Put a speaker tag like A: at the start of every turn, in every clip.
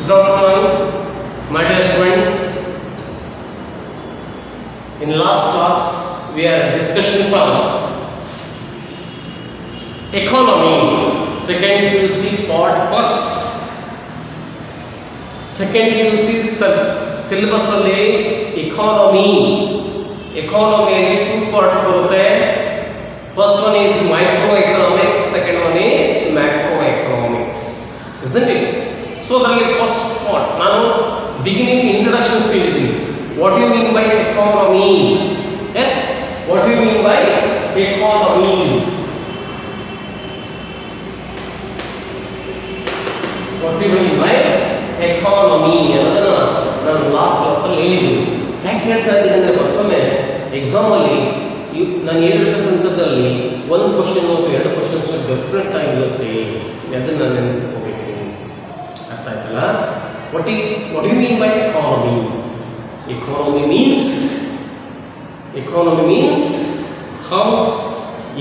A: Good afternoon, my dear students. In last class, we had a discussion from economy, second PUC part first. Second PUC syllabus alli economy two parts barutte. First one is microeconomics, second one is macroeconomics, isn't it? So the first part, now beginning introduction saying, what do you mean by economy? Yes, what do you mean by economy? What do you mean by economy? ನಾನು last ಕ್ಲಾಸಲ್ಲಿ ಹೇಳಿದ್ದೀನಿ. ಯಾಕೆ ಹೇಳ್ತಾ ಇದ್ದೀನಿ ಅಂದರೆ ಮತ್ತೊಮ್ಮೆ ಎಕ್ಸಾಮಲ್ಲಿ ನಾನು ಹೇಳಿರ್ತಕ್ಕಂಥದ್ದಲ್ಲಿ ಒಂದು ಕ್ವಶನ್ ಮತ್ತು ಎರಡು ಕ್ವಶನ್ಸ್ ಡಿಫ್ರೆಂಟ್ ಆಗಿರುತ್ತೆ, ಅದನ್ನು ನಾನು ನೆನಪಿಟ್ಕೋಬೇಕು. ಅರ್ಥ ಆಯ್ತಲ್ಲ? What you mean by economy? Economy means how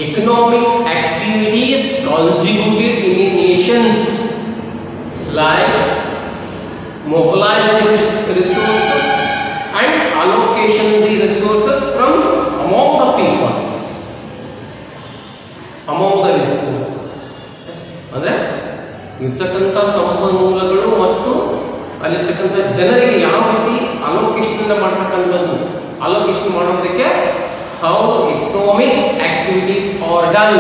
A: economic activities contributed in a nations, like mobilize the resources and allocation the resources from among the peoples, among the resources. ಅಂದರೆ ಇರ್ತಕ್ಕಂಥ ಸಂಪನ್ಮೂಲಗಳು ಮತ್ತು ಅಲ್ಲಿರ್ತಕ್ಕಂಥ ಜನರಿಗೆ ಯಾವ ರೀತಿ ಅಲೋಕೇಶನ್ ಮಾಡ್ತಕ್ಕಂಥದ್ದು, ಅಲೋಕೇಶನ್ ಮಾಡೋದಕ್ಕೆ how economic activities are done,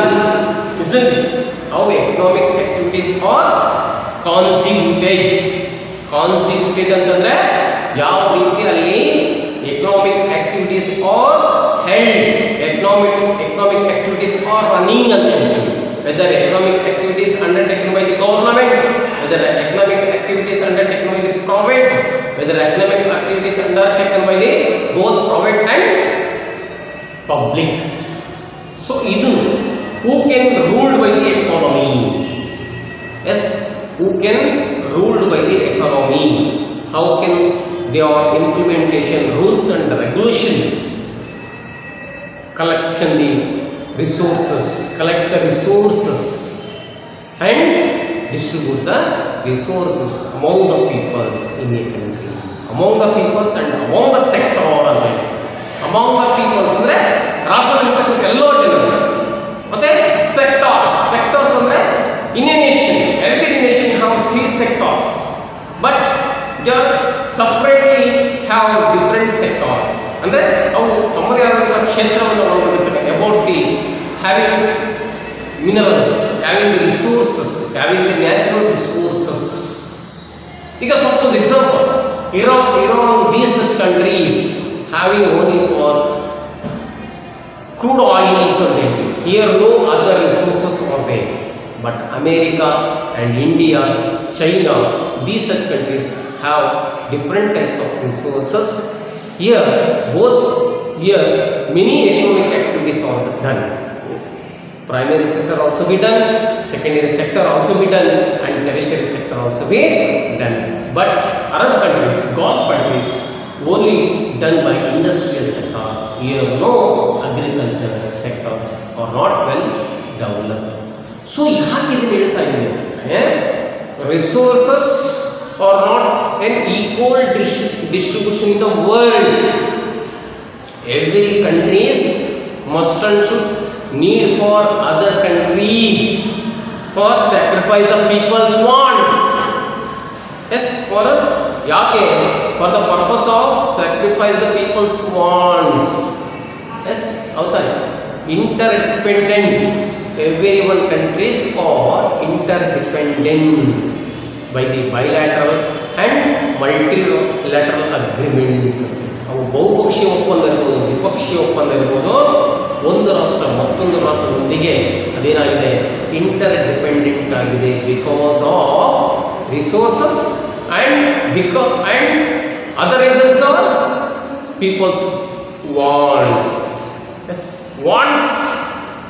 A: isn't it? How economic activities are contributed ಅಂತಂದ್ರೆ ಯಾವ ರೀತಿ ಅಲ್ಲಿ economic activities are held, economic activities are running ಅಂತ ಹೇಳ್ತೀವಿ. Whether economic activities undertaken by the government, whether economic activities undertaken by the private, whether economic activities undertaken by the both private and publics. So idu who can ruled by the economy? Yes, who can ruled by the economy? How can their implementation rules and regulations, collection the resources, collect the resources and distribute the resources among the peoples in a country, among the peoples and among the sector. Among the peoples ಅಂದ್ರೆ ರಾಷ್ಟ್ರದಲ್ಲಿರ್ತಕ್ಕಂಥ ಎಲ್ಲೋ ಜನರು, ಮತ್ತೆ sectors ಅಂದ್ರೆ in a nation, every nation have 3 sectors, but they separately have different sectors. ಅಂದ್ರೆ ಅವು ತಮ್ಮದೇ ಆದಂತಹ ಕ್ಷೇತ್ರವನ್ನು ಒಳಗೊಂಡಿರ್ತವೆ. about the having minerals, having the resources, having the natural resources. ಈಗ suppose example, Iran, these such countries having only for crude oils only. Here no other resources are there. But America and India, China, these such countries have different types of resources. Here many economic activities are done. Primary sector also be done, secondary sector also be done, and tertiary sector also be done. But Arab countries, Gulf countries, only done by industrial sector. Here no agriculture sectors are not well developed. So yaake idinu helta idine, resources are not an equal distribution in the world. Every countries must and should need for other countries for sacrifice the people's wants. Yes, for yake, for the purpose of sacrifice the people's wants. Yes, avtar interdependent. Everyone countries are interdependent by the bilateral and multilateral agreements. ಅವು ಬಹುಪಕ್ಷೀಯ ಒಪ್ಪಂದ ಇರ್ಬೋದು, ದ್ವಿಪಕ್ಷೀಯ ಒಪ್ಪಂದ ಇರ್ಬೋದು. ಒಂದು ರಾಷ್ಟ್ರ ಮತ್ತೊಂದು ರಾಷ್ಟ್ರದೊಂದಿಗೆ ಅದೇನಾಗಿದೆ, ಇಂಟರ್ಡಿಪೆಂಡೆಂಟ್ ಆಗಿದೆ. Because of resources and other reasons are people's wants. Yes, wants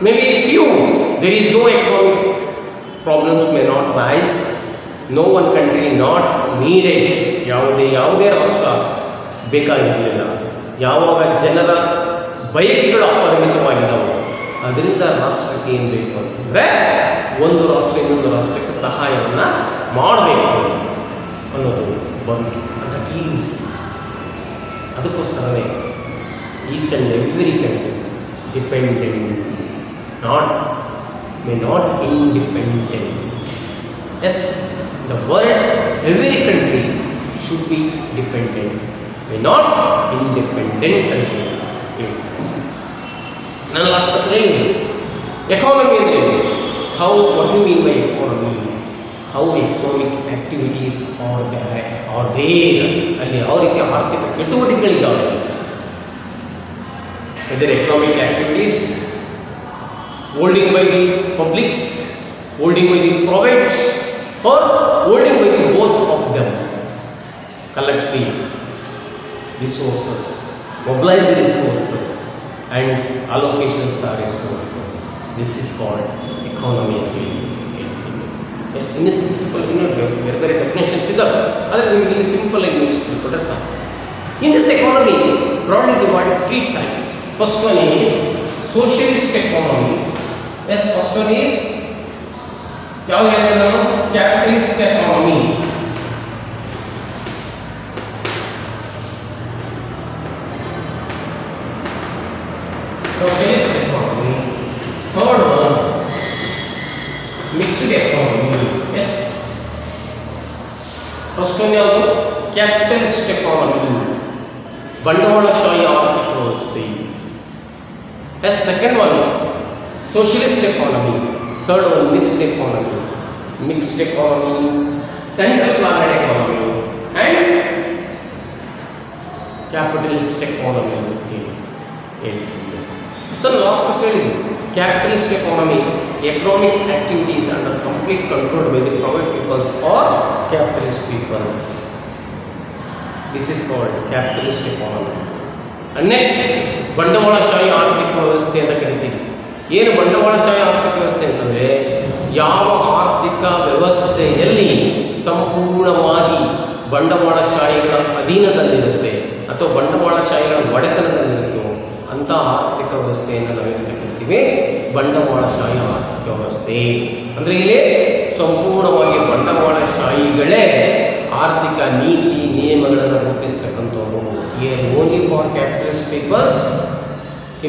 A: may be few. There is no economic problems may not rise. No one country not needed. ಯಾವುದೇ ರಾಷ್ಟ್ರ ಬೇಕಾಗಿರಲಿಲ್ಲ. ಯಾವಾಗ ಜನರ ಬಯಕೆಗಳು ಅಪರಿಮಿತವಾಗಿದ್ದವು, ಅದರಿಂದ ರಾಷ್ಟ್ರಕ್ಕೆ ಏನು ಬೇಕು ಅಂತಂದರೆ ಒಂದು ರಾಷ್ಟ್ರ ಇನ್ನೊಂದು ರಾಷ್ಟ್ರಕ್ಕೆ ಸಹಾಯವನ್ನು ಮಾಡಬೇಕು. ಅನ್ನೋದು ಬಂತು. ದಟ್ ಈಸ್ ಅದಕ್ಕೋಸ್ಕರವೇ each and every countries dependent may not independent. Yes, the world, every country should be dependent, may not independent ಅಂತ ಹೇಳ್ತಾರೆ. ನಾನು ಲಾಸ್ಟ್ ಕ್ಲಾಸಲ್ಲಿ ಹೇಳಿದ್ದೀನಿ ಎಕಾನಮಿ ಅಂದರೆ what do you mean by economy? How economic activities are there ಅಲ್ಲಿ ಯಾವ ರೀತಿಯ ಆರ್ಥಿಕ ಚಟುವಟಿಕೆಗಳಿದ್ದಾವೆ. whether economic activities holding by the publics, holding by the private, or holding by the both of them. Collect the resources, mobilize the resources, and allocations the resources. This is called economy. Yes, in a simple, very definitions is there. Other than in simple English, in this economy, broadly divided 3 types. First one is socialist economy. Yes, first one is capitalist economy. Socialist economy. Third one, mixed economy. Yes. First one is capitalist economy. ಬಂಡವಾಳಶಾಹಿ ಆರ್ಥಿಕ ವ್ಯವಸ್ಥೆ. Yes, second one socialist economy. Third one mixed economy. Mixed economy, central planned economy, and capitalist economy. So last question, capitalist economy, economic activities under complete control by the private peoples or capitalist peoples. This is called capitalist economy. And next, ಬಂಡವಾಳಶಾಹಿ ಆರ್ಥಿಕ ವ್ಯವಸ್ಥೆ ಅಂತ ಕರಿತೀವಿ. ಏನು ಬಂಡವಾಳಶಾಹಿ ಆರ್ಥಿಕ ವ್ಯವಸ್ಥೆ ಅಂತಂದರೆ ಯಾವ ಆರ್ಥಿಕ ವ್ಯವಸ್ಥೆಯಲ್ಲಿ ಸಂಪೂರ್ಣವಾಗಿ ಬಂಡವಾಳಶಾಹಿಗಳ ಅಧೀನದಲ್ಲಿರುತ್ತೆ ಅಥವಾ ಬಂಡವಾಳಶಾಹಿಗಳ ಒಡೆತನದಲ್ಲಿರುತ್ತೋ ಅಂಥ ಆರ್ಥಿಕ ವ್ಯವಸ್ಥೆಯನ್ನು ನಾವೇನಂತ ಕರಿತೀವಿ ಬಂಡವಾಳಶಾಹಿ ಆರ್ಥಿಕ ವ್ಯವಸ್ಥೆ. ಅಂದರೆ ಇಲ್ಲಿ ಸಂಪೂರ್ಣವಾಗಿ ಬಂಡವಾಳಶಾಹಿಗಳೇ ಆರ್ಥಿಕ ನೀತಿ ನಿಯಮಗಳನ್ನು ರೂಪಿಸ್ತಕ್ಕಂಥವ್ರು. Only for capitalist peoples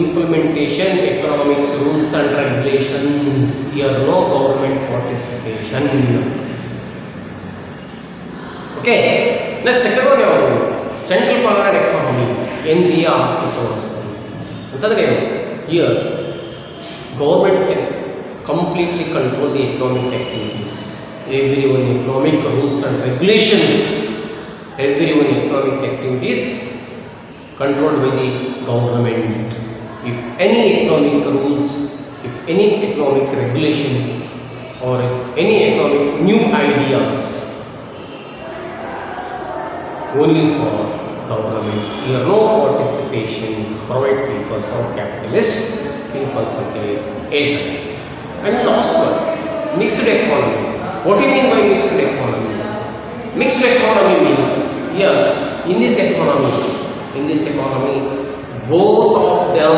A: implementation economics rules and regulations. Here no government participation. Okay, next second one ಯಾವುದು central planned economy, ಕೇಂದ್ರೀಯ ಆರ್ಥಿಕ ವ್ಯವಸ್ಥೆ ಅಂತಂದರೆ here government can completely control the economic activities. Everyone economic rules and regulations, everyone economic activities controlled by the government. If any economic rules, if any economic regulations, or if any economic new ideas, only for governments. Here no participation, private peoples or capitalist peoples. And last one, mixed economy. What do you mean by mixed economy? Mixed economy means here in this economy, both of them,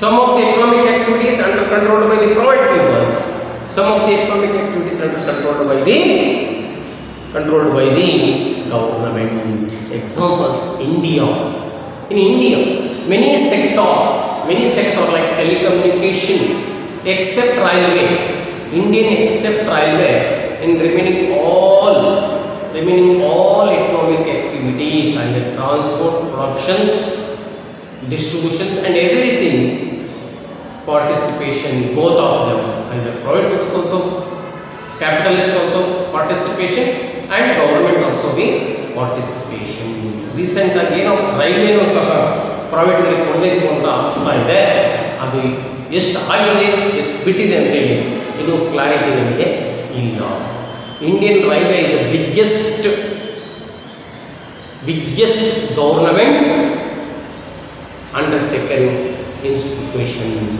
A: some of the economic activities are controlled by the private peoples, some of the economic activities are controlled by the government. Examples, India. In India, many sector like telecommunication, except railway, Indian except railway, in remaining all economic activities and the transport, productions, distributions and everything, participation, both of them, either private peoples also, capitalist also participation, and government also be participation. Recent ಆಗಿ ಏನೋ ರೈಲ್ವೇನೂ ಸಹ private ಗಳಿಗೆ ಕೊಡಬೇಕು ಅಂತ ಆಗ್ತಾ ಇದೆ. ಅದು ಎಷ್ಟು ಆಗಿದೆ ಎಷ್ಟು ಬಿಟ್ಟಿದೆ ಅಂತೇಳಿ ಇದು ಕ್ಲಾರಿಟಿ ನಮಗೆ ಇಲ್ಲ. Indian railway is the biggest government undertaken institutions.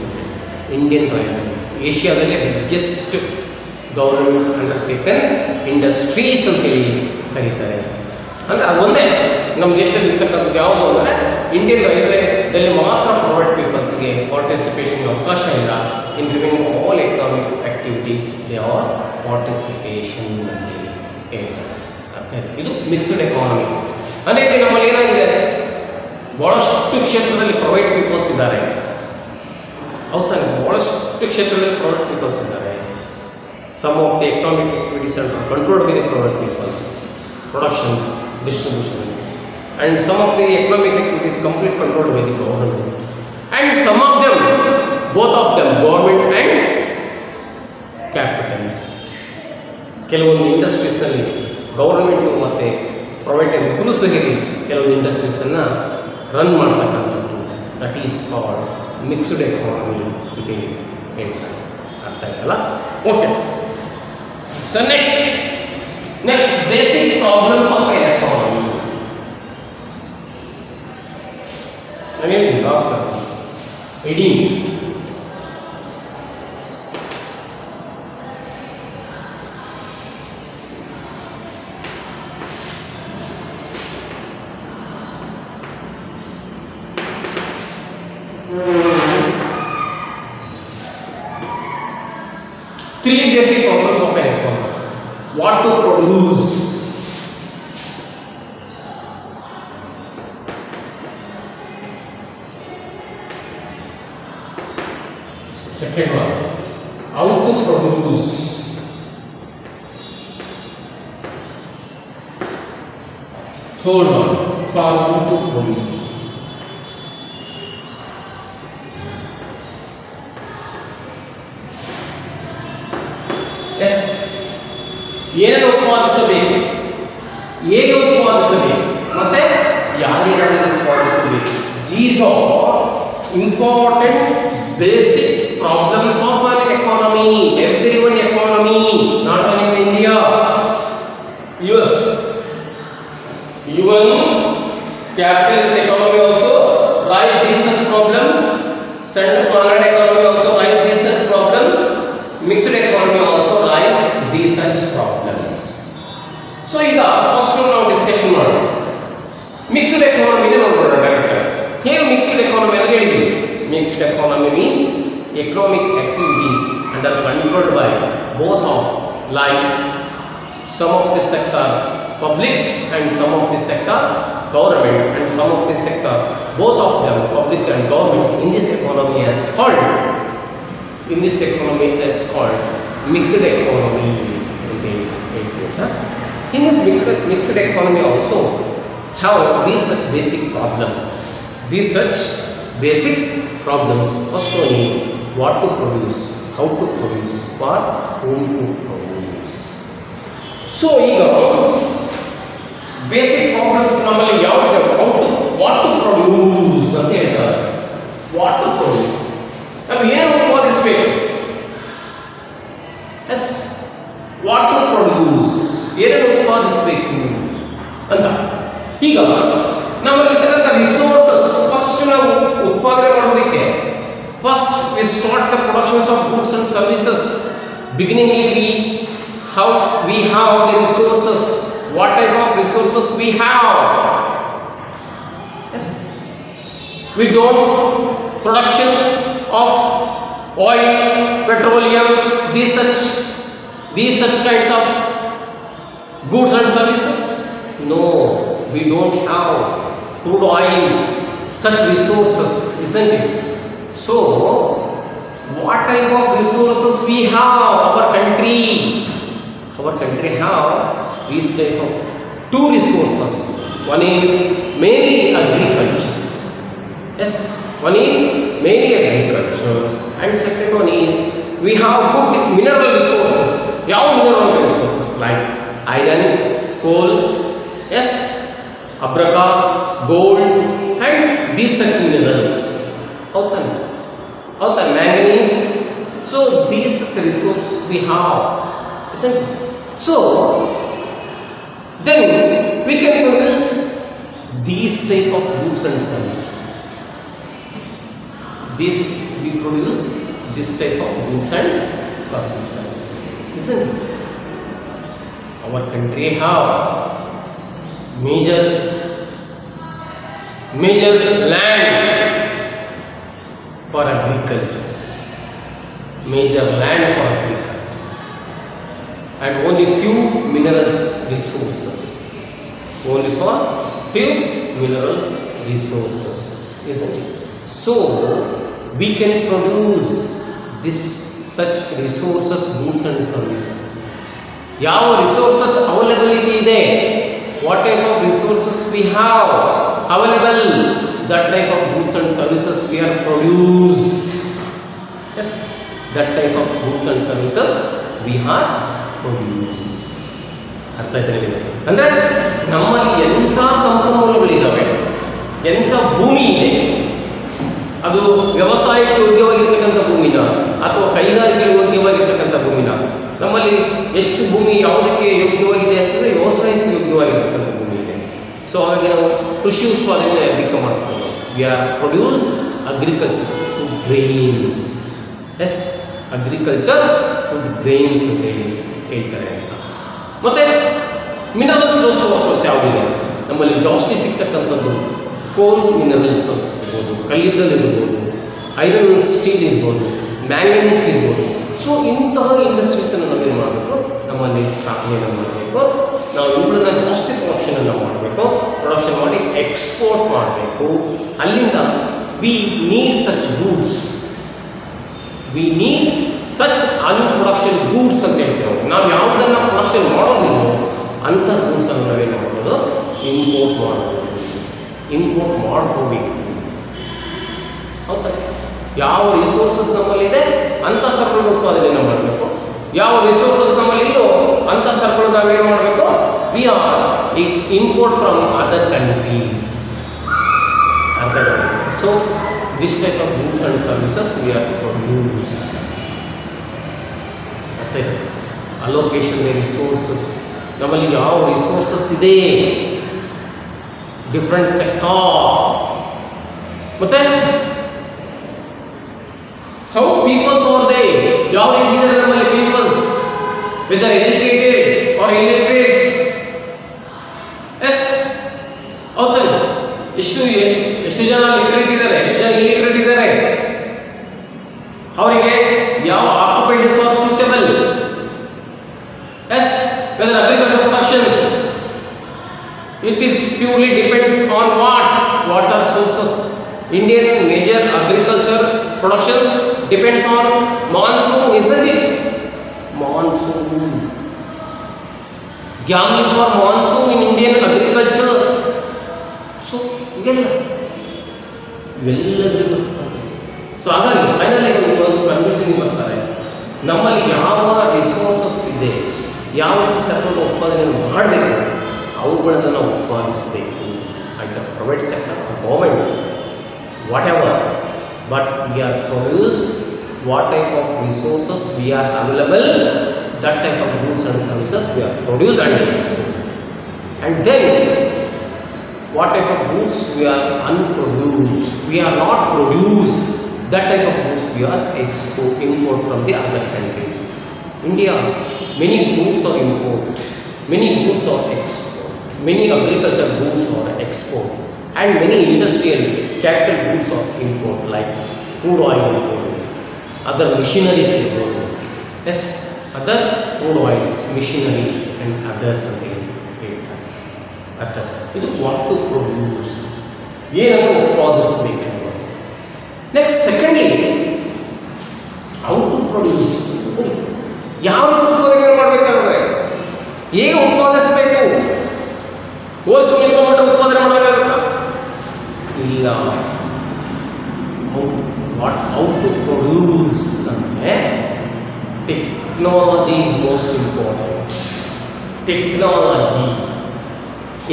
A: Indian railway ಏಷ್ಯಾದಲ್ಲೇ biggest government undertaken industries ಅಂತೇಳಿ ಕರೀತಾರೆ. ಅಂದರೆ ಅದು ಒಂದೇ ನಮ್ಮ ದೇಶದಲ್ಲಿ ಇರ್ತಕ್ಕಂಥದ್ದು ಯಾವುದು ಅಂದರೆ ಇಂಡಿಯನ್ ರೈಲ್ವೇದಲ್ಲಿ ಮಾತ್ರ ಪ್ರೈವೇಟ್ ಪೀಪಲ್ಸ್ಗೆ ಪಾರ್ಟಿಸಿಪೇಷನ್ಗೆ ಅವಕಾಶ ಇಲ್ಲ. ಇನ್ remaining all economic activities they are participation ಅಂತೇಳಿ ಹೇಳ್ತಾರೆ. ಅರ್ಥ ಇದೆ. ಇದು ಮಿಕ್ಸ್ಡ್ ಎಕಾನಮಿ. ಅಂದರೆ ಇಲ್ಲಿ ನಮ್ಮಲ್ಲಿ ಏನಾಗಿದೆ, ಭಾಳಷ್ಟು ಕ್ಷೇತ್ರದಲ್ಲಿ ಪ್ರೈವೇಟ್ ಪೀಪಲ್ಸ್ ಇದ್ದಾರೆ. ಹೌದಾ, ಭಾಳಷ್ಟು ಕ್ಷೇತ್ರದಲ್ಲಿ ಪ್ರೈವೇಟ್ ಪೀಪಲ್ಸ್ ಇದ್ದಾರೆ. Some of the economic activities are controlled by the private peoples, productions, distributions, and some of the economic activities complete controlled by the government, and some of them, both of them, government and capitalist. ಕೆಲವೊಂದು ಇಂಡಸ್ಟ್ರೀಸ್ನಲ್ಲಿ government ಮತ್ತು private ಇಬ್ಬರೂ ಸೇರಿ ಕೆಲವೊಂದು ಇಂಡಸ್ಟ್ರೀಸನ್ನು run ಮಾಡ್ತಕ್ಕಂಥದ್ದು. That is called mixed economy ಅಂತ ಹೇಳ್ತಾರೆ. ಅರ್ಥ ಆಯ್ತಲ್ಲ? Okay. So next basic problems of an economy. ನಾನು ಹೇಳಿದ್ದೀನಿ ಲಾಸ್ಟ್ ಕ್ಲಾಸ್ ಇಡೀ three basic problems of an economy. What to produce, second one, how to produce, third one, for whom to produce. Yes, ಏನನ್ನು ಉತ್ಪಾದಿಸಬೇಕು, ಹೇಗೆ ಉತ್ಪಾದಿಸಬೇಕು, ಮತ್ತೆ ಯಾರಿಗಾಗಿ ಉತ್ಪಾದಿಸಬೇಕು. These are important basic problems of an economy. Every one economy, not only in India, even capitalist economy also rise these such problems, central planned economy also rise these such problems, mixed economy also rise these such problems. So ಈಗ first ನಾವು discussion ಮಾಡೋಣ. Mixed economy ನೋಡೋಣ direct. ಹೇಗೆ mixed economy ಅಂತ ಹೇಳಿದ್ವಿ? Mixed economy means economic activities under controlled by both of like some of the sector publics and some of the sector government, and some of the sector both of them public and government in this economy is called mixed economy. In this mixed economy also have these such basic problems. First one is what to produce, how to produce, for whom to produce. So ಈಗ basic problems ನಮ್ಮಲ್ಲಿ ಯಾವುದು, what to produce ಅಂತ ಹೇಳ್ತಾರೆ. What to produce, ನಾವು ಏನು ಉತ್ಪಾದಿಸಬೇಕು. S, what to produce, ಏನನ್ನು ಉತ್ಪಾದಿಸಬೇಕು ಅಂತ. ಈಗ ನಮ್ಮಲ್ಲಿ ಇರ್ತಕ್ಕಂಥ ರಿಸೋರ್ಸಸ್, ಫಸ್ಟ್ ನಾವು ಉತ್ಪಾದನೆ ಮಾಡೋದಕ್ಕೆ first we start the productions of goods and services. Beginningly we have the resources. What type of resources we have? Yes, we don't production of oil, petroleums, these such kinds of goods and services. No, we don't have crude oils, such resources, isn't it? So what type of resources we have? Our country have these type of two resources. One is mainly agriculture. Yes, one is mainly agriculture, and second one is we have good mineral resources. Mineral resources like iron, coal, yes, abraca, gold, and these such minerals. Outan manganese. So these such resources we have, isn't it? So then we can produce these type of goods and services. We produce this type of goods and services, isn't it? Our country have major land for agriculture. and only few minerals resources. Only for few mineral resources, isn't it? So we can produce this such resources, goods and services. ಯಾವ resources availability ಇದೆ, what type of resources we have available, that type of goods and services we are produced. Yes, that type of goods and services we are produced. ಅರ್ಥ ಆಯ್ತಾ ನಿಮಗೆ? ಅಂದರೆ ನಮ್ಮಲ್ಲಿ ಎಂಥ ಸಂಪನ್ಮೂಲಗಳಿದ್ದಾವೆ, ಎಂಥ ಭೂಮಿ ಇದೆ, ಅದು ವ್ಯವಸಾಯಕ್ಕೆ ಯೋಗ್ಯವಾಗಿರ್ತಕ್ಕಂಥ ಭೂಮಿನ ಅಥವಾ ಕೈಗಾರಿಕೆಗಳಿಗೆ ಯೋಗ್ಯವಾಗಿರ್ತಕ್ಕಂಥ ಭೂಮಿನ. ನಮ್ಮಲ್ಲಿ ಹೆಚ್ಚು ಭೂಮಿ ಯಾವುದಕ್ಕೆ ಯೋಗ್ಯವಾಗಿದೆ ಅಂತಂದರೆ ವ್ಯವಸಾಯಕ್ಕೆ ಯೋಗ್ಯವಾಗಿರ್ತಕ್ಕಂಥ ಭೂಮಿ ಇದೆ. ಸೊ ಹಾಗಾಗಿ ನಾವು ಕೃಷಿ ಉತ್ಪಾದನೆ ಅಧಿಕ ಮಾಡ್ಕೊಂಡು we are produce agriculture food grains. Yes, agriculture food grains ಅಂತ ಹೇಳ್ತಾರೆ ಅಂತ. ಮತ್ತು ಮಿನರಲ್ಸ್ ರಿಸೋರ್ಸಸ್ ಯಾವುದಿದೆ ನಮ್ಮಲ್ಲಿ ಜಾಸ್ತಿ ಸಿಗ್ತಕ್ಕಂಥದ್ದು, ಕೋಲ್ ಮಿನರಲ್ ರಿಸೋರ್ಸಸ್ ಇರ್ಬೋದು, ಕಲ್ಲಿದ್ದಲಿರ್ಬೋದು, ಐರನ್ ಸ್ಟೀಲ್ ಇರ್ಬೋದು, ಮ್ಯಾಂಗನೀಸ್ ಇರ್ಬೋದು. ಸೊ ಇಂತಹ ಇಂಡಸ್ಟ್ರೀಸನ್ನು ನಾವೇನು ಮಾಡಬೇಕು, ನಮ್ಮಲ್ಲಿ ಸ್ಥಾಪನೆಯನ್ನು ಮಾಡಬೇಕು. ನಾವು ಇವುಗಳನ್ನ ಜಾಸ್ತಿ ಪ್ರೊಡಕ್ಷನನ್ನು ಮಾಡಬೇಕು, ಪ್ರೊಡಕ್ಷನ್ ಮಾಡಿ ಎಕ್ಸ್ಪೋರ್ಟ್ ಮಾಡಬೇಕು. ಅಲ್ಲಿಂದ we need such goods, we need such an production goods ಅಂತ ಹೇಳ್ತೀವಿ. ನಾವು ಯಾವುದನ್ನು ಪ್ರೊಡಕ್ಷನ್ ಮಾಡೋದಿಲ್ಲ ಅಂಥ ಗೂಡ್ಸನ್ನು ನಾವೇನು ಮಾಡ್ಬೋದು, ಇಂಪೋರ್ಟ್ ಮಾಡ್ಬೋದು, ಇಂಪೋರ್ಟ್ ಮಾಡ್ಕೋಬೇಕು. ಹೌದಾ? ಯಾವ ರಿಸೋರ್ಸಸ್ ನಮ್ಮಲ್ಲಿದೆ ಅಂಥ ಸರಕುಗಳ ಉತ್ಪಾದನೆಯನ್ನು ಮಾಡಬೇಕು, ಯಾವ ರಿಸೋರ್ಸಸ್ ನಮ್ಮಲ್ಲಿಲ್ಲೋ ಅಂಥ ಸರಕುಗಳು ನಾವೇನು ಮಾಡಬೇಕು, we are import from other countries. ಅರ್ಥ ಆಗಿದೆ? So this type of goods and services we are produce. ಅರ್ಥ ಇದೆ? ಅಲೋಕೇಶನ್ ರಿಸೋರ್ಸಸ್, ನಮ್ಮಲ್ಲಿ ಯಾವ ರಿಸೋರ್ಸಸ್ ಇದೆ, ಡಿಫ್ರೆಂಟ್ ಸೆಕ್ಟಾರ್. ಮತ್ತೆ ಹೌ ಪೀಪಲ್ಸ್ ಆರ್ ದೇ, ಯಾವ ರೀತಿ ಇದ್ದಾರೆ ನಮ್ಮಲ್ಲಿ peoples, whether educated or illiterate. Yes, ಹೌದಾ? ಎಷ್ಟು ಜನ ಲಿಟ್ರೇಟ್ ಇದ್ದಾರೆ, ಎಷ್ಟು ಜನ ಇಲಿಟ್ರೇಟ್ ಇದ್ದಾರೆ, ಅವರಿಗೆ ಯಾವ occupations are suitable. Yes, whether agriculture productions, it is purely depends on what water sources. Indian major agriculture productions depends on monsoon, isn't it? Monsoon, gambling for monsoon in Indian agriculture. So ಇವೆಲ್ಲದೂ so ಹಾಗಾಗಿ finally ಒಂದು conclusion ಬರ್ತಾರೆ, ನಮ್ಮಲ್ಲಿ ಯಾವ resources ಇದೆ, ಯಾವ ರೀತಿ ಸರಕುಗಳ ಉತ್ಪಾದನೆ ಮಾಡಬೇಕು, ಅವುಗಳನ್ನು ನಾವು ಉತ್ಪಾದಿಸಬೇಕು. ಆಯ್ತಾ? Private sector, government, whatever, but we are produce what type of resources we are available, that type of goods and services we are produce and export. And then what type of goods we are unproduced, we are not produced, that type of goods we are import from the other countries. India, many goods are import, many goods are export, many agricultural goods are export, and many industrial capital goods are import, like crude oil, other machineries, yes, other crude oils, machineries and others are there. ಅರ್ಥ ಇದು what to produce, ಏನನ್ನು ಉತ್ಪಾದಿಸಬೇಕು. Next secondly how to produce, ಯಾವ ರೀತಿ ಉತ್ಪಾದನೆ ಮಾಡಬೇಕಾದ್ರೆ, ಹೇಗೆ ಉತ್ಪಾದಿಸಬೇಕು, wholesale ಉತ್ಪಾದನೆ ಮಾಡಬೇಕಾಗುತ್ತಾ ಇಲ್ಲ. ಹೌ ಟು ಪ್ರೊಡ್ಯೂಸ್ ಅಂದರೆ technology is most important. Technology,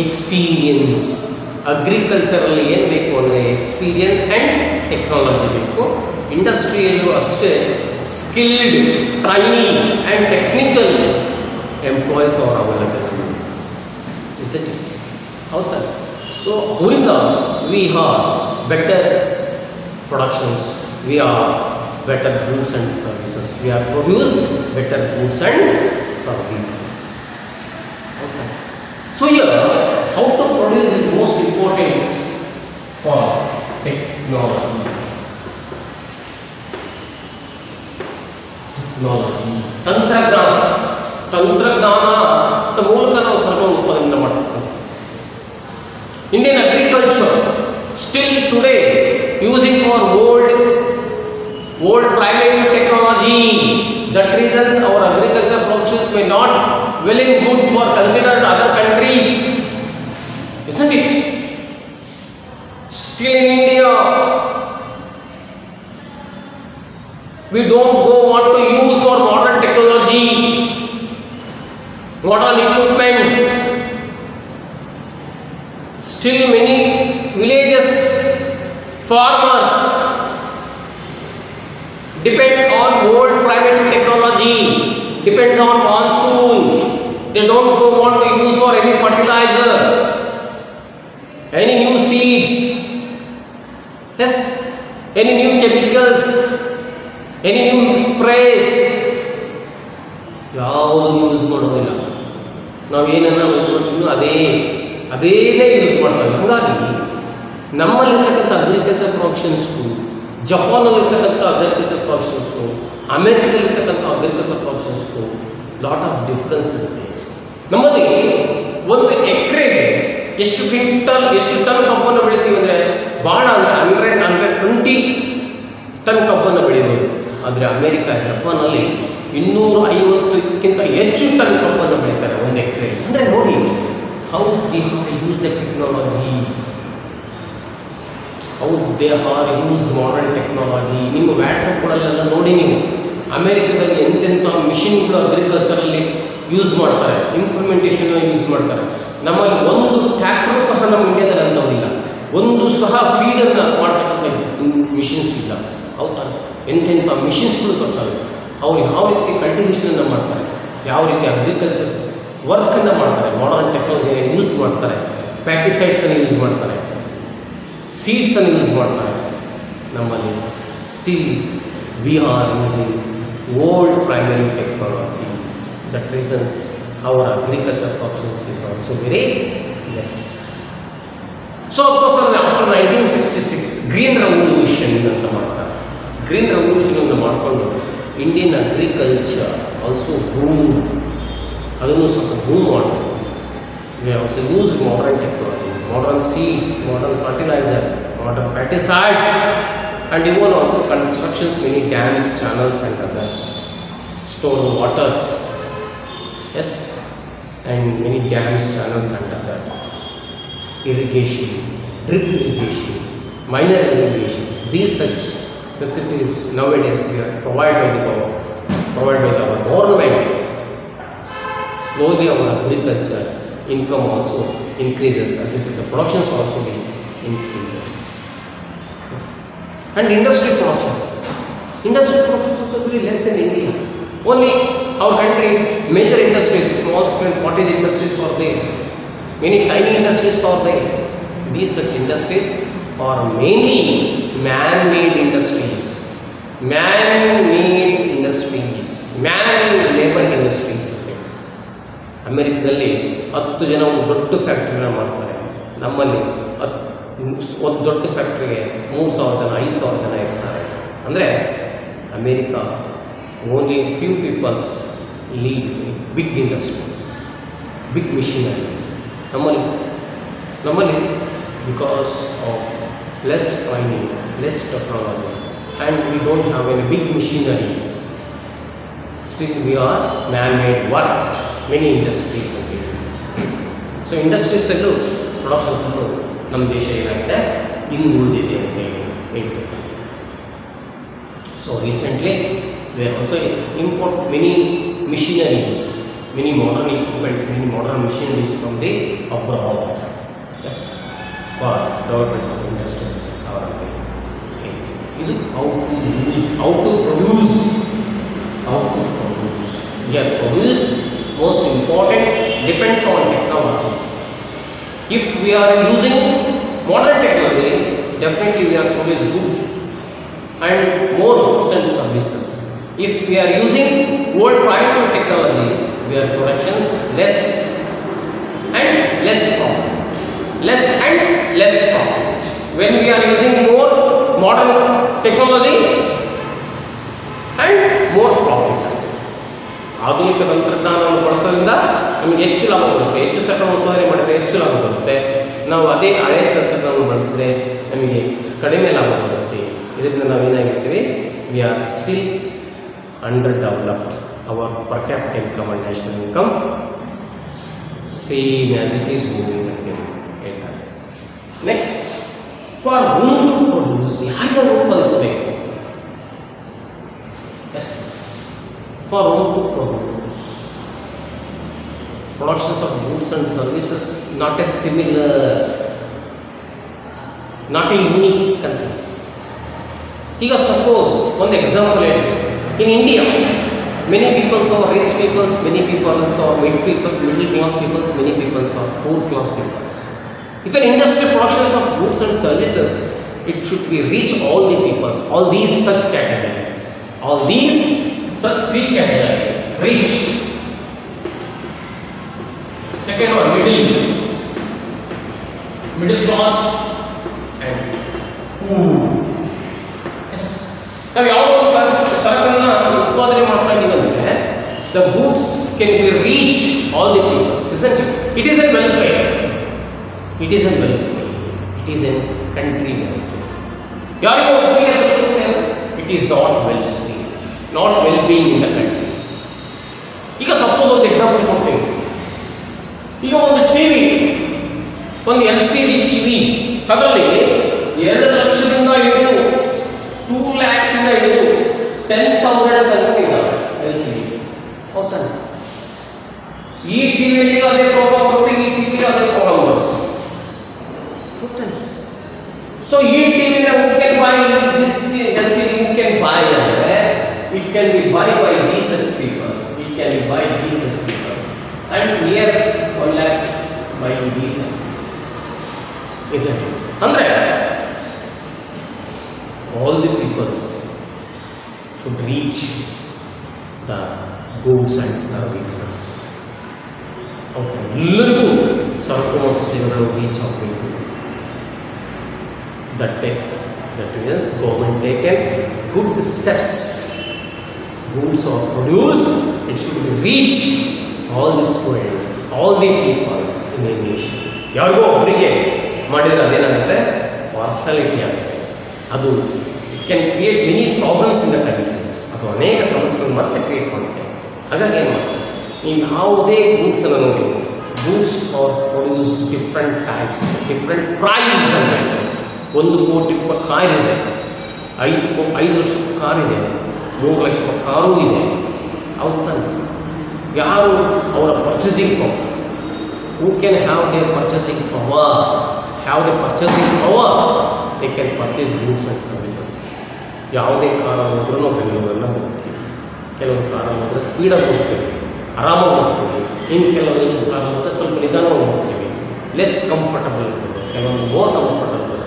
A: experience, ಅಗ್ರಿಕಲ್ಚರಲ್ಲಿ ಏನು ಬೇಕು ಅಂದರೆ ಎಕ್ಸ್ಪೀರಿಯನ್ಸ್ ಆ್ಯಂಡ್ ಟೆಕ್ನಾಲಜಿ ಬೇಕು. ಇಂಡಸ್ಟ್ರಿಯಲ್ಲೂ ಅಷ್ಟೇ skilled, training and technical employees are available, is it? ಹೌದಾ? ಸೊ ಅವರಿಂದ we are better productions, we are better goods and services, we are produce better goods and services. Okay, so here how to produce is most important for technology. Tantragram ತಂತ್ರಜ್ಞಾನದ ಮೂಲಕ ನಾವು ಸರ್ವವನ್ನು ಉತ್ಪಾದನೆ ಮಾಡ್ತಕ್ಕಂಥ. Indian agriculture still today using for old primary technology. That reasons our agriculture productions may not well and good for considered other countries, isn't it? Still in India we don't want to use for modern technology, modern equipments. Still many villages, farmers depend on old primitive technology, depend on monsoon. They don't want to use for any fertilizer, any new seeds, yes, any new chemicals, any new sprays. ಯಾವುದು use ಮಾಡೋದಿಲ್ಲ. ನಾವು ಏನನ್ನ use ಮಾಡ್ತೀವಿ ಅದೇನೇ use ಮಾಡ್ತಾರೆ. ಹಾಗಾಗಿ ನಮ್ಮಲ್ಲಿರ್ತಕ್ಕಂಥ agriculture ಪ್ರೊಡಕ್ಷನ್ಸ್ಗೂ, ಜಪಾನಲ್ಲಿರ್ತಕ್ಕಂಥ ಅಗ್ರಿಕಲ್ಚರ್ ಪ್ರೊಡಕ್ಷನ್ಸ್ಗೂ, ಅಮೆರಿಕದಲ್ಲಿರ್ತಕ್ಕಂಥ ಅಗ್ರಿಕಲ್ಚರ್ ಪ್ರೊಡಕ್ಷನ್ಸ್ಗೂ ಲಾಟ್ ಆಫ್ ಡಿಫ್ರೆನ್ಸಸ್ ಇದೆ. ನಮ್ಮಲ್ಲಿ ಒಂದು ಎಕರೆಗೆ ಎಷ್ಟು ಟನ್ ಕಬ್ಬನ್ನು ಬೆಳಿತೀವಿ ಅಂದರೆ ಭಾಳ ಅಂದರೆ 120 ಟನ್ ಕಬ್ಬನ್ನು ಬೆಳೀಬೋದು. ಆದರೆ ಅಮೆರಿಕ, ಜಪಾನಲ್ಲಿ 250ಕ್ಕಿಂತ ಹೆಚ್ಚು ಟನ್ ಕಬ್ಬನ್ನು ಬೆಳೀತಾರೆ ಒಂದು ಎಕರೆ. ಅಂದರೆ ನೋಡಿ, how they have used the technology, how they have used modern technology. ನಿಮ್ಮ ವ್ಯಾಟ್ಸಪ್ಗಳಲ್ಲೆಲ್ಲ ನೋಡಿ, ನೀವು ಅಮೆರಿಕದಲ್ಲಿ ಎಂತೆಂಥ ಮಿಷಿನ್ಗಳು ಅಗ್ರಿಕಲ್ಚರಲ್ಲಿ ಯೂಸ್ ಮಾಡ್ತಾರೆ, ಇಂಪ್ಲಿಮೆಂಟೇಷನ್ ಯೂಸ್ ಮಾಡ್ತಾರೆ. ನಮ್ಮಲ್ಲಿ ಒಂದು ಟ್ರ್ಯಾಕ್ಟರ್ ಸಹ ನಮ್ಮ ಇಂಡಿಯಾದಲ್ಲಿ ಅಂಥವುದಿಲ್ಲ, ಒಂದು ಸಹ ಫೀಡನ್ನು ಮಾಡ್ತಕ್ಕಂಥ ಮಿಷಿನ್ಸ್ ಇಲ್ಲ. ಹೌದಾ? ಎಂತೆಂಥ ಮಿಷಿನ್ಸ್ಗಳು ಬರ್ತವೆ. ಅವ್ರು ಯಾವ ರೀತಿ ಕಲ್ಟಿವೇಷನನ್ನು ಮಾಡ್ತಾರೆ, ಯಾವ ರೀತಿ ಅಗ್ರಿಕಲ್ಚರ್ಸ್ ವರ್ಕನ್ನು ಮಾಡ್ತಾರೆ, ಮಾಡರ್ನ್ ಟೆಕ್ನಾಲಜಿಯನ್ನು ಯೂಸ್ ಮಾಡ್ತಾರೆ, ಪ್ಯಾಟಿಸೈಡ್ಸನ್ನು ಯೂಸ್ ಮಾಡ್ತಾರೆ, ಸೀಡ್ಸನ್ನು ಯೂಸ್ ಮಾಡ್ತಾರೆ. ನಮ್ಮಲ್ಲಿ still we are using old primary technology. That reasons our agriculture productions is also very less. So of course after 1966 green revolution ಅಂತ ಮಾಡ್ತಾರೆ. ಗ್ರೀನ್ ರೆವಲ್ಯೂಷನನ್ನು ಮಾಡಿಕೊಂಡು ಇಂಡಿಯನ್ ಅಗ್ರಿಕಲ್ಚರ್ ಆಲ್ಸೋ ಬೂಮ್, ಅದನ್ನು ಸಹ ಬೂಮ್ ಮಾಡಬೇಕು. We also use modern technology, modern seeds, modern fertilizer, modern pesticides, and even also constructions, many dams, channels and others, store waters, yes, and many dams, channels and others, irrigation, drip irrigation, minor irrigations. These such facilities nowadays we are provided by our government. Slowly our agriculture income also increases, agriculture productions also increases. Yes. And industry productions also very less in India. Only our country, major industries, small scale cottage industries are there, many tiny industries are there. These such industries are mainly man-made industries, man labor industries. ಅಮೆರಿಕದಲ್ಲಿ 10 ಜನ ಒಂದು ದೊಡ್ಡ ಫ್ಯಾಕ್ಟ್ರಿನ ಮಾಡ್ತಾರೆ. ನಮ್ಮಲ್ಲಿ ಒಂದು ದೊಡ್ಡ ಫ್ಯಾಕ್ಟ್ರಿಗೆ 3000 ಜನ 5000 ಜನ ಇರ್ತಾರೆ. ಅಂದರೆ America only few peoples lead big industries, big machineries. ನಮ್ಮಲ್ಲಿ because of less training, less technology, and we don't have any big machineries. Still we are man made work, many industries ಅಂತ ಹೇಳಿ. ಸೊ ಇಂಡಸ್ಟ್ರೀಸಲ್ಲೂ ಪ್ರೊಡಕ್ಷನ್ಸಲ್ಲೂ ನಮ್ಮ ದೇಶ ಏನಾಗಿದೆ, ಹಿಂದುಳಿದಿದೆ ಅಂತ ಹೇಳಿ ಹೇಳ್ತಕ್ಕಂಥ. So recently we are also import many machineries, many modern equipments, many modern machineries from the abroad, yes, for developments of industries ಅವರ. ಇದು how to produce. Here produce most important depends on technology. If we are using modern technology, definitely we are produce good and more goods and services. If we are using old primitive technology, we are productions less and less profit. When we are using more modern technology and more profit. ಆಧುನಿಕ ತಂತ್ರಜ್ಞಾನವನ್ನು ನಮಗೆ ಕಡಿಮೆ ಲಾಭ ಬರುತ್ತೆ. ಇದರಿಂದ ನಾವೇನಾಗಿರ್ತೀವಿ, we are still under developed. Our per capital income and national income same as it is moving ಅಂತೇಳಿ ಹೇಳ್ತಾರೆ. Next, for whom to produce, ಯಾರಿಗೆ ಉತ್ಪಾದಿಸಬೇಕು? Yes, for whom to produce. Productions of goods and services not a similar, not a unique country. ಈಗ suppose ಒಂದು example ಹೇಳಿ, in India many peoples are rich peoples, many peoples are mid peoples, middle class peoples, many peoples are poor class peoples. If an industry productions of goods and services, it should be reach all the peoples, all these such categories, all these such three categories, rich. Second one, middle class and poor. Yes. ನಾವು ಯಾವುದೋ ಸರಕನ್ನು ಉತ್ಪಾದನೆ ಮಾಡ್ತಾ ಇದ್ದೀವಂದ್ರೆ the goods can be reach all the peoples, isn't it? It is a welfare. It is a welfare. It is a country welfare. ಯಾರಿಗೂ ಒಬ್ಬರಿಗೆ it is not welfare, not well-being in the country. ಈಗ suppose ಒಂದು example ಕೊಡ್ತೀನಿ. ಈಗ ಒಂದು TV, ಒಂದು LCD TV, ಅದರಲ್ಲಿ 2 ಲಕ್ಷದಿಂದ ಹಿಡಿದು 2 lakhs ಹಿಡಿದು 10,000 ತನಕ ಇದ್ದಾವೆ LCD. ಹೌದಾ? ಈ ಟಿವಿಯಲ್ಲಿ ಅದೇ ಪ್ರಾಬ್ಲಮ್ ಬರುತ್ತೆ, ಈ ಟಿವಿಲಿ ಅದೇ ಪ್ರಾಬ್ಲಮ್ ಬರುತ್ತೆ. ಹೌದಾ? ಸೊ ಈ ಟಿವಿನ who can buy this LCD, who can buy ಅಂದ್ರೆ it can be buy by decent people, it can be buy decent people and near 1 lakh by decent, isn't it? ಅಂದ್ರೆ all the peoples should reach the goods and services. ಎಲ್ಲರಿಗೂ ಸರಕು ಮತ್ತು ಸೇವೆಗಳು reach ಆಗಬೇಕು. that means government taken good steps. Goods are produced, it should be reach all the students, all the peoples in the nations. ಯಾರಿಗೋ ಒಬ್ಬರಿಗೆ ಮಾಡಿದರೆ ಅದೇನಾಗುತ್ತೆ, ಪಾರ್ಸಾಲಿಟಿ ಆಗುತ್ತೆ. ಅದು it can create many problems in the countries. ಅದು ಅನೇಕ ಸಮಸ್ಯೆಗಳು ಮತ್ತೆ ಕ್ರಿಯೇಟ್ ಮಾಡುತ್ತೆ. ಹಾಗಾಗಿ ಏನು ಮಾಡ್ತಾರೆ, ನೀವು ಯಾವುದೇ ಗೂಡ್ಸನ್ನು ನೋಡಿ, goods are produce different types, different price ಅಂತ ಹೇಳ್ತಾರೆ. 1 ಕೋಟಿ ರೂಪಾಯಿ ಕಾರ್ ಇದೆ, 5 ಲಕ್ಷ ರೂಪಾಯಿ ಕಾರ್ ಇದೆ, 3 ಲಕ್ಷ ರೂಪಾಯಿ ಕಾರೂ ಇದೆ. ಅವ್ರು ತಾನೆ ಯಾರು ಅವರ purchasing power, who can have their purchasing power, have the purchasing power, they can purchase goods and services. ಯಾವುದೇ ಕಾರಲ್ಲಿ ಹೋದ್ರೂ ನಾವು ಬೆಂಗಳೂರನ್ನು ಹೋಗ್ತೀವಿ, ಕೆಲವೊಂದು ಕಾರಲ್ಲಿ ಹೋದರೆ ಸ್ಪೀಡಾಗಿ ಹೋಗ್ತೀವಿ, ಆರಾಮಾಗಿ ಹೋಗ್ತೀವಿ. ಇನ್ನು ಕೆಲವೊಂದು ಕಾರಲ್ಲಿ ಹೋದರೆ ಸ್ವಲ್ಪ ನಿಧಾನವಾಗಿ ಹೋಗ್ತೀವಿ, ಲೆಸ್ ಕಂಫರ್ಟಬಲ್ ಇರ್ಬೋದು, ಕೆಲವೊಂದು ಮೋರ್ ಕಂಫರ್ಟಬಲ್ ಇರ್ಬೋದು.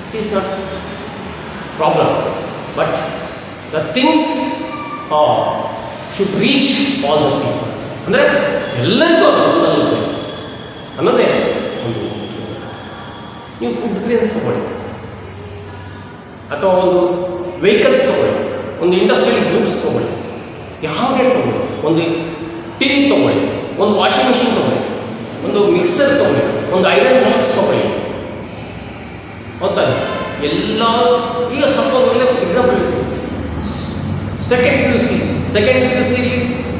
A: It is not problem, but the things should reach all the peoples. ಅಂದರೆ ಎಲ್ಲರಿಗೂ ಅದು ಅನ್ನೋದೇ ಒಂದು. ನೀವು ಫುಡ್ ಗ್ರೇನ್ಸ್ ತಗೊಳ್ಳಿ, ಅಥವಾ ಒಂದು ವೆಹಿಕಲ್ಸ್ ತಗೊಳ್ಳಿ, ಒಂದು ಇಂಡಸ್ಟ್ರಿಯಲ್ ಗೂಡ್ಸ್ ತಗೊಳ್ಳಿ, ಯಾವುದೇ ತಗೊಳ್ಳಿ, ಒಂದು ಟಿವಿ ತಗೊಳ್ಳಿ, ಒಂದು ವಾಷಿಂಗ್ ಮಿಷಿನ್ ತಗೊಳ್ಳಿ, ಒಂದು ಮಿಕ್ಸರ್ ತಗೊಳ್ಳಿ, ಒಂದು ಐರನ್ ಬಾಕ್ಸ್ ತಗೊಳ್ಳಿ. ಹೌದಾ? ಎಲ್ಲ ಈಗ ಸಪೋಸ್ ಒಳ್ಳೆ ಎಕ್ಸಾಂಪಲ್ ಇತ್ತು, second P U C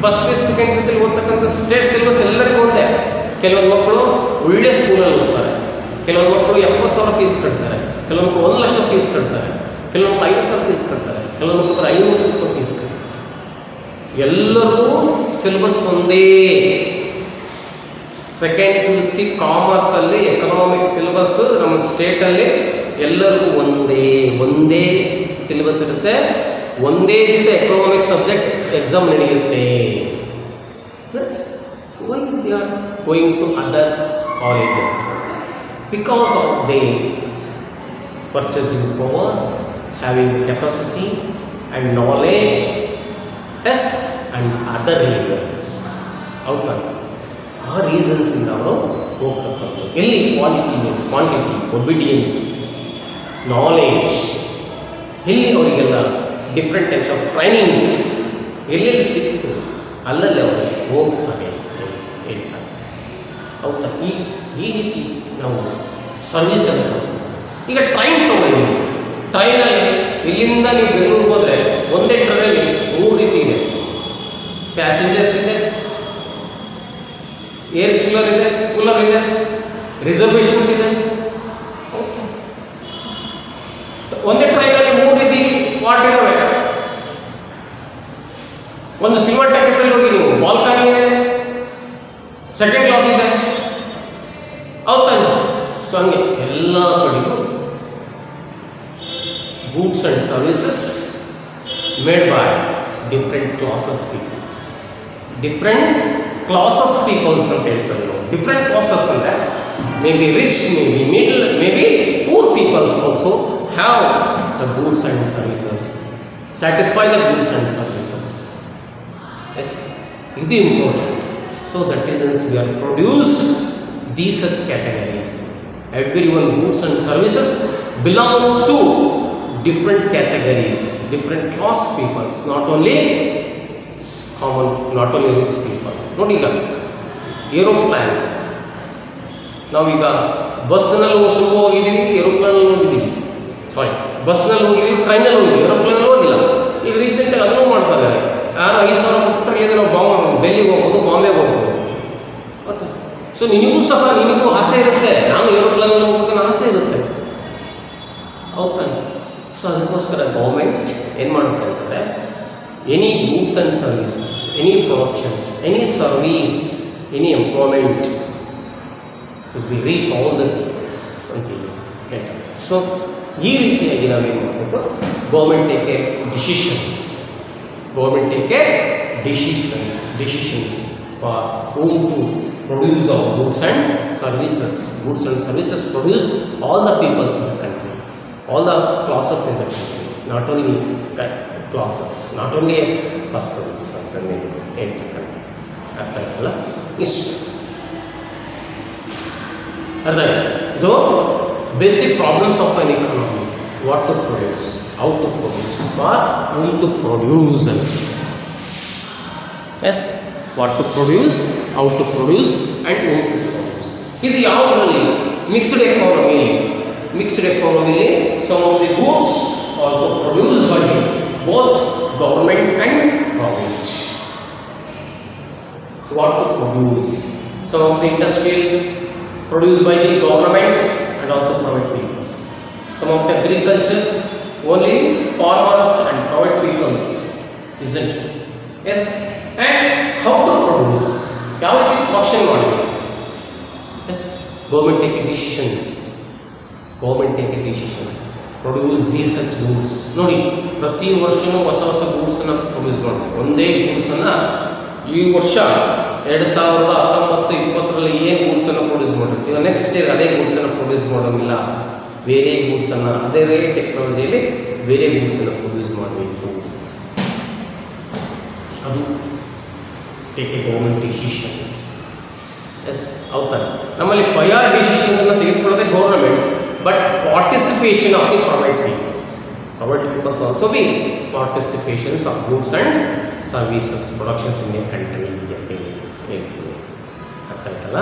A: first P U second P U ಸಿಲಿ ಓದ್ತಕ್ಕಂಥ ಸ್ಟೇಟ್ ಸಿಲೆಬಸ್ ಎಲ್ಲರಿಗೂ ಒಂದೇ. ಕೆಲವೊಂದು ಮಕ್ಕಳು ಒಳ್ಳೆ ಸ್ಕೂಲಲ್ಲಿ ಓದ್ತಾರೆ, ಕೆಲವೊಂದು ಮಕ್ಕಳು 70,000 ಫೀಸ್ ಕಟ್ತಾರೆ, ಕೆಲವೊಂದು ಮಕ್ಕಳು 1 ಲಕ್ಷ ಫೀಸ್ ಕಟ್ತಾರೆ, ಕೆಲವೊಂದು ಮಕ್ಕಳು 50,000 ಫೀಸ್ ಕಟ್ತಾರೆ, ಕೆಲವೊಂದು ಮಕ್ಕಳು 500 ರೂಪಾಯಿ ಫೀಸ್ ಕಟ್ತಾರೆ. ಎಲ್ಲರಿಗೂ ಸಿಲೆಬಸ್ ಒಂದೇ. ಸೆಕೆಂಡ್ ಪಿ ಯು ಸಿ ಕಾಮರ್ಸಲ್ಲಿ ಎಕನಾಮಿಕ್ಸ್ ಸಿಲೆಬಸ್ ನಮ್ಮ ಸ್ಟೇಟಲ್ಲಿ ಎಲ್ಲರಿಗೂ ಒಂದೇ ಸಿಲೆಬಸ್ ಇರುತ್ತೆ. ಒಂದೇ ದಿವಸ ಎಕನಾಮಿಕ್ಸ್ ಸಬ್ಜೆಕ್ಟ್ ಎಕ್ಸಾಮ್ ನಡೆಯುತ್ತೆ. Why they are going to other colleges? Because of they purchasing power, having the capacity and knowledge, yes and other reasons. ಹೌದಾ? ಆ ರೀಸನ್ಸಿಂದ ಅವರು ಹೋಗ್ತಕ್ಕಂಥದ್ದು. ಎಲ್ಲಿ ಕ್ವಾಂಟಿಟಿ, ಒಬಿಡಿಯನ್ಸ್, ನಾಲೆಜ್, ಎಲ್ಲಿ ಅವರಿಗೆಲ್ಲ ಡಿಫ್ರೆಂಟ್ ಟೈಪ್ಸ್ ಆಫ್ ಟ್ರೈನಿಂಗ್ಸ್ ಎಲ್ಲೆಲ್ಲಿ ಸಿಕ್ತು ಅಲ್ಲಲ್ಲಿ ಅವರು ಹೋಗ್ತಾರೆ ಅಂತ ಹೇಳ್ತಾರೆ. ಹೌದಾ? ಈ ರೀತಿ ನಾವು ಸರ್ವಿಸನ್ನು ಈಗ ಟ್ರೈನ್ ತಗೊಳ್ಳಿ, ಟ್ರೈನಲ್ಲಿ ಇಲ್ಲಿಂದ ನೀವು ಬೆಂಗಳೂರಿಗೆ ಹೋದರೆ ಒಂದೇ ಟ್ರೈನಲ್ಲಿ 3 ರೀತಿ ಇದೆ. ಪ್ಯಾಸೆಂಜರ್ಸ್ ಇದೆ, ಏರ್ ಕೂಲರ್ ಇದೆ, ರಿಸರ್ವೇಷನ್ಸ್ ಇದೆ. ಒಂದೇ ಟ್ರೈನಲ್ಲಿ 3 ರೀತಿ ವಾರ್ಡ್ ಇದ್ದಾವೆ. ಒಂದು ಸಿಲ್ವರ್ ಟ್ಯಾಕ್ಸಲ್ಲಿ ಹೋಗಿ ನೀವು ಬಾಲ್ಕನಿ ಇದೆ, ಸೆಕೆಂಡ್ ಕ್ಲಾಸ್ ಇದೆ, ಹೌದಾನೆ? ಸೊ ಹಂಗೆ ಎಲ್ಲ ಕಡೆಗೂ goods and services made by different classes peoples. Different classes peoples ಅಂತ ಹೇಳ್ತಾರೆ ನಾವು. Different classes ಅಂದರೆ maybe rich, maybe middle, maybe poor peoples also have the goods and services. Satisfy the goods and services. Yes, ಇದು important. So that is we are produce these such categories. Everyone goods and services belongs to different categories, different class peoples, not only common, not only rich peoples. ನೋಡಿ ಈಗ aeroplane, ನಾವೀಗ ಬಸ್ನಲ್ಲಿ ಹೋಗಿದ್ದೀವಿ, ಏರೋಪ್ಲೇನಲ್ಲಿ ಹೋಗಿದ್ದೀವಿ, ಸಾರಿ ಬಸ್ನಲ್ಲಿ ಹೋಗಿದ್ದೀವಿ, ಟ್ರೈನಲ್ಲಿ ಹೋಗಿದ್ದೀವಿ, ಏರೋಪ್ಲೇನಲ್ಲಿ ಹೋಗಿಲ್ಲ. ಈಗ ರೀಸೆಂಟಾಗಿ ಅದನ್ನು ಮಾಡ್ತಾ ಇದ್ದಾರೆ. ಯಾರು 5,000 ಕೊಟ್ಟರೆ ಈಗ ನಾವು ಡೆಲ್ಲಿಗೆ ಹೋಗ್ಬೋದು, ಬಾಂಬೆಗೆ ಹೋಗ್ಬೋದು. ಮತ್ತು ಸೊ ನಿನಗೂ ಆಸೆ ಇರುತ್ತೆ, ನಾನು ಏರೋಪ್ಲೇನಲ್ಲಿ ಹೋಗ್ಬೇಕನ್ನೋ ಆಸೆ ಇರುತ್ತೆ, ಹೌದಾನೆ? ಸೊ ಅದಕ್ಕೋಸ್ಕರ ಗೌರ್ಮೆಂಟ್ ಏನು ಮಾಡುತ್ತೆ ಅಂತಂದರೆ any goods and services, any productions, any service, any employment should be reach all the peoples ಅಂತೇಳಿ ಹೇಳ್ತಾರೆ. ಸೊ ಈ ರೀತಿಯಾಗಿ ನಾವೇನು ಮಾಡಬೇಕು, government take a decisions for whom to produce our goods and services. Goods and services produce all the peoples in the country, all the classes in the country, not only classes, not only as persons in the country. ಅರ್ಥ ಆಯ್ತಲ್ಲ? ಇಷ್ಟು ಅರ್ಥ ಆಯ್ತು. ಇದು basic problems of an economy. What to produce, how to produce, for whom to produce. Yes, what to produce, how to produce and whom to produce. ಇದು ಯಾವುದರಲ್ಲಿ? Mixed economy. Mixed ಎಕಾನಮಿಲಿ some of the goods also produced by both government and private. What to produce? Some of the industrial produced by the government and also private peoples. Some of the agricultures only farmers and private peoples, isn't it? Yes. And how to produce, ಯಾವ ರೀತಿ production ಮಾಡಬೇಕು? Yes, government take decisions produce these such goods. ನೋಡಿ, ಪ್ರತಿ ವರ್ಷವೂ ಹೊಸ ಗೂಡ್ಸನ್ನು produce ಮಾಡಬೇಕು. ಒಂದೇ ಗೂಡ್ಸನ್ನು ಈ ವರ್ಷ 2019-20 ಏನು ಗೂಡ್ಸನ್ನು ಪ್ರೊಡ್ಯೂಸ್ ಮಾಡಿರ್ತೀವಿ, ನೆಕ್ಸ್ಟ್ ಇಯರ್ ಅದೇ ಗೂಡ್ಸನ್ನು ಪ್ರೊಡ್ಯೂಸ್ ಮಾಡೋಂಗಿಲ್ಲ. ಬೇರೆ ಗೂಡ್ಸನ್ನು ಅದೇ ಟೆಕ್ನಾಲಜಿಯಲ್ಲಿ ಬೇರೆ ಗೂಡ್ಸನ್ನು ಪ್ರೊಡ್ಯೂಸ್ ಮಾಡಬೇಕು. ಅದು take a government decisions. Yes, ಹೌದಾ? ನಮ್ಮಲ್ಲಿ ಪ್ರಯರ್ ಡಿಸಿಷನ್ಸನ್ನು ತೆಗೆದುಕೊಳ್ಳೋದೇ government, but participation of the private peoples also be participations of goods and services productions in the country ಅಂತ ಹೇಳ್ತೀವಿ. ಅರ್ಥ ಆಯ್ತಲ್ಲ?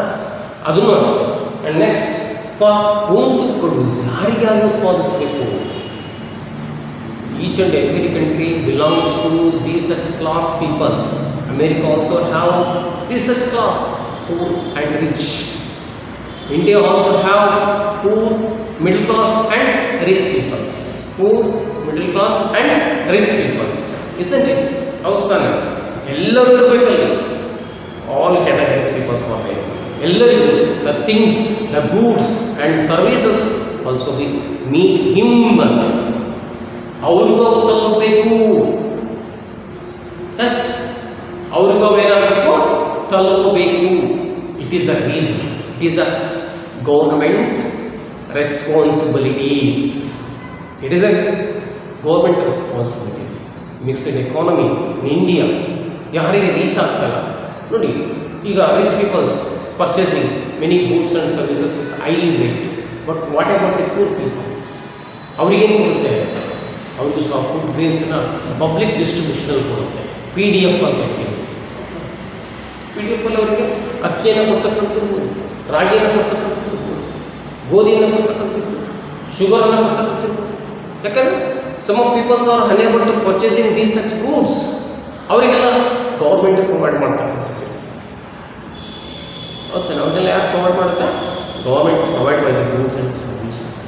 A: ಅದನ್ನು ಅಷ್ಟೇ. And next, for whom to produce, ಯಾರಿಗಾಗಿ ಉತ್ಪಾದಿಸಬೇಕು? Each and every country belongs to these such class peoples. America also have this such class, poor and rich. India also have poor, middle class and rich peoples. Poor, middle class and rich peoples, isn't it? ಹೌದಾನೆ? ಎಲ್ಲರೂ ಇರಬೇಕಲ್ಲ, all categories peoples are there. ಎಲ್ಲರಿಗೂ the things, the goods and services also we meet him ಅಂತ ಅವ್ರಿಗೂ ತಲುಪಬೇಕು. S, ಅವ್ರಿಗೂ ಏನಾಗಬೇಕು? ತಲುಪಬೇಕು. It is a reason, it is a government responsibilities. It is a government responsibilities. Mixed economy in India ಯಾರಿಗೆ reach ಆಗ್ತಲ್ಲ. ನೋಡಿ, ಈಗ rich peoples purchasing many goods and services with highly rate, but what about the poor peoples? ಅವ್ರಿಗೇನು ಕೊಡುತ್ತೆ? ಅವ್ರಿಗೆ food ಗ್ರೇನ್ಸನ್ನು public ಡಿಸ್ಟ್ರಿಬ್ಯೂಷನಲ್ಲಿ ಕೊಡುತ್ತೆ. PDF ಅಂತ ಹೇಳ್ತೀವಿ. PDF ಅಲ್ಲಿ ಅವರಿಗೆ ಅಕ್ಕಿಯನ್ನು ಕೊಡ್ತಕ್ಕಂಥದ್ದು, ರಾಗಿಯನ್ನು ಕೊಡ್ತಕ್ಕಂಥದ್ದು, ಗೋಧಿಯನ್ನು ಕೊಡ್ತಕ್ಕಂಥದ್ದು, ಶುಗರನ್ನು ಗೊತ್ತಾಗುತ್ತಿರ್ಬೋದು. ಯಾಕಂದರೆ some of peoples are unable to purchasing these such goods. ಅವರಿಗೆಲ್ಲ ಗೌರ್ಮೆಂಟ್ ಪ್ರೊವೈಡ್ ಮಾಡ್ತಕ್ಕಂಥದ್ದು. ಹೌದಾ? ಅವನ್ನೆಲ್ಲ ಯಾರು ಪ್ರೊವೈಡ್ ಮಾಡುತ್ತೆ? Government provide by the goods and services.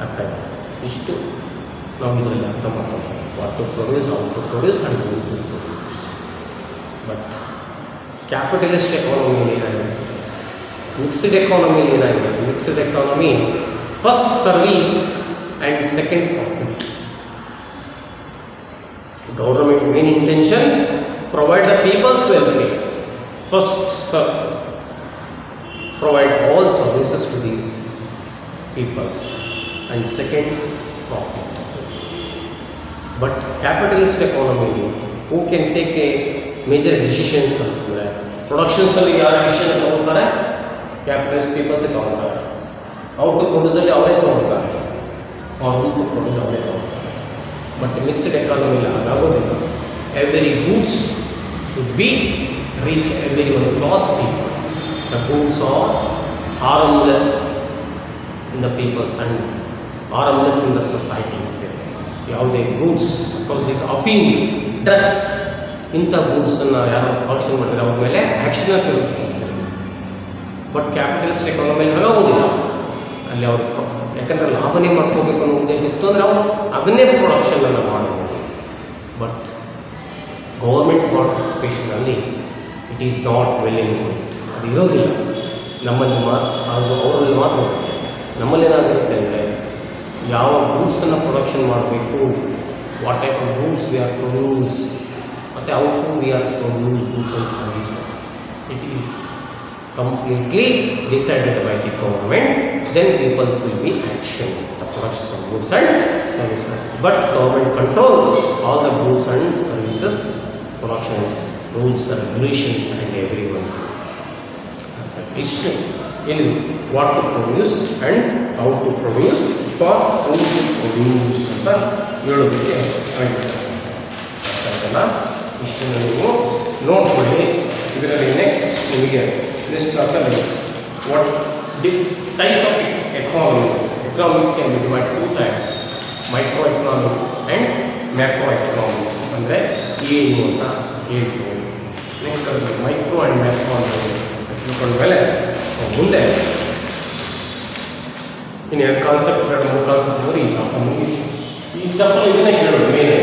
A: ಅರ್ಥ ಆಯ್ತಾ? ಇಷ್ಟು ನಾವು ಇದರಲ್ಲಿ ಅರ್ಥ ಮಾಡ್ಕೊತೀವಿ. What to produce, how to produce and who to produce. But capitalist ಎಕಾನಮಿಲಿ ಏನಾಗಿದೆ? ಮಿಕ್ಸ್ಡ್ ಎಕಾನಮಿಲಿ ಏನಾಗಿದೆ? Mixed economy first service and second profit. Government main intention provide the people's welfare. First, provide all services to these peoples, and second, profit. But capitalist economy, who can take a major decisions ಅಂತಂದರೆ ಪ್ರೊಡಕ್ಷನ್ಸಲ್ಲಿ ಯಾರು decision ತಗೊಳ್ತಾರೆ? Capitalist ಪೀಪಲ್ಸೇ ತಗೊಳ್ತಾರೆ. Out to ಪ್ರೊಡ್ಯೂಸಲ್ಲಿ ಅವರೇ ತಗೊಳ್ತಾರೆ, out to produce ಅವರೇ ತಗೊಳ್ತಾರೆ. But mixed ಎಕಾನಮಿಲಿ ಅದಾಗೋದಿಲ್ಲ. Every goods should be reach everyone across peoples. The goods are harmless in the peoples and harmless in the societies. ಯಾವುದೇ ಗೂಡ್ಸ್, ಸಪೋಸ್ ಈಗ ಅಫೀಮ್, ಡ್ರಗ್ಸ್, ಇಂಥ ಗೂಡ್ಸನ್ನು ಯಾರು ಪ್ರೊಡಕ್ಷನ್ ಮಾಡಿದ್ರೆ ಅವ್ರ ಮೇಲೆ ಆ್ಯಕ್ಷನ್ ತೆಗೆದುಕೊಂಡಿದ್ದಾರೆ. ಬಟ್ ಕ್ಯಾಪಿಟಲಿಸ್ಟ್ ಎಕಾನಮಿಯಲ್ಲಿ ಹಾಗಾಗೋದಿಲ್ಲ. ಅಲ್ಲಿ ಅವರು ಯಾಕಂದರೆ ಲಾಭನೇ ಮಾಡ್ಕೋಬೇಕು ಅನ್ನೋ ಉದ್ದೇಶ ಇತ್ತು ಅಂದರೆ ಅವರು ಅದನ್ನೇ ಪ್ರೊಡಕ್ಷನನ್ನು ಮಾಡಬಹುದು. ಬಟ್ ಗೌರ್ಮೆಂಟ್ ಪಾರ್ಟಿಸಿಪೇಷನಲ್ಲಿ it is not well in good. ಅದು ಇರೋದಿಲ್ಲ ನಮ್ಮಲ್ಲಿ ಮಾತ್ರ, ಅದು ಅವರಲ್ಲಿ ಮಾತ್ರ ಹೋಗುತ್ತೆ. ನಮ್ಮಲ್ಲಿ ಏನಾಗಿರುತ್ತೆ ಅಂದರೆ ಯಾವ ಗೂಡ್ಸನ್ನು ಪ್ರೊಡಕ್ಷನ್ ಮಾಡಬೇಕು, what type of goods we are produce, ಮತ್ತು how to we are produce goods and services, it is completely decided by the government. Then peoples will be action the production of goods and services. But government control all the goods and services, productions, rules and regulations and everyone. Istu in what to produce and how to produce, for whom to produce ಅಂತ ಹೇಳೋದಕ್ಕೆ ಆಯ್ತಲ್ಲ. ಇಷ್ಟನ್ನು ನೀವು ನೋಡ್ಕೊಳ್ಳಿ. ಇದರಲ್ಲಿ next ನಿಮಗೆ next ಕ್ಲಾಸಲ್ಲಿ what types of economy, economics can be divide two types, micro economics and macro economics. ಅಂದರೆ ಏನು ಅಂತ ಹೇಳ್ತೀವಿ. ನೆಕ್ಸ್ಟ್ ಅದರಲ್ಲಿ ಮೈಕ್ರೋ ಆ್ಯಂಡ್ ಮ್ಯಾಕ್ರೋ ಅಂತ ತಿಳ್ಕೊಂಡ ಮೇಲೆ ಮುಂದೆ ಇನ್ನು ಎರಡು ಕಾನ್ಸೆಪ್ಟ್, ಎರಡು ಮೂರು ಕಾನ್ಸೆಪ್ಟ್ ಹೋಗಿ ಈ ಚಾಪ್ಟರ್ ಮುಗಿತು. ಈ ಚಾಪ್ಟರ್ ಇದನ್ನೇ ಹೇಳೋದು ಮೇಲೆ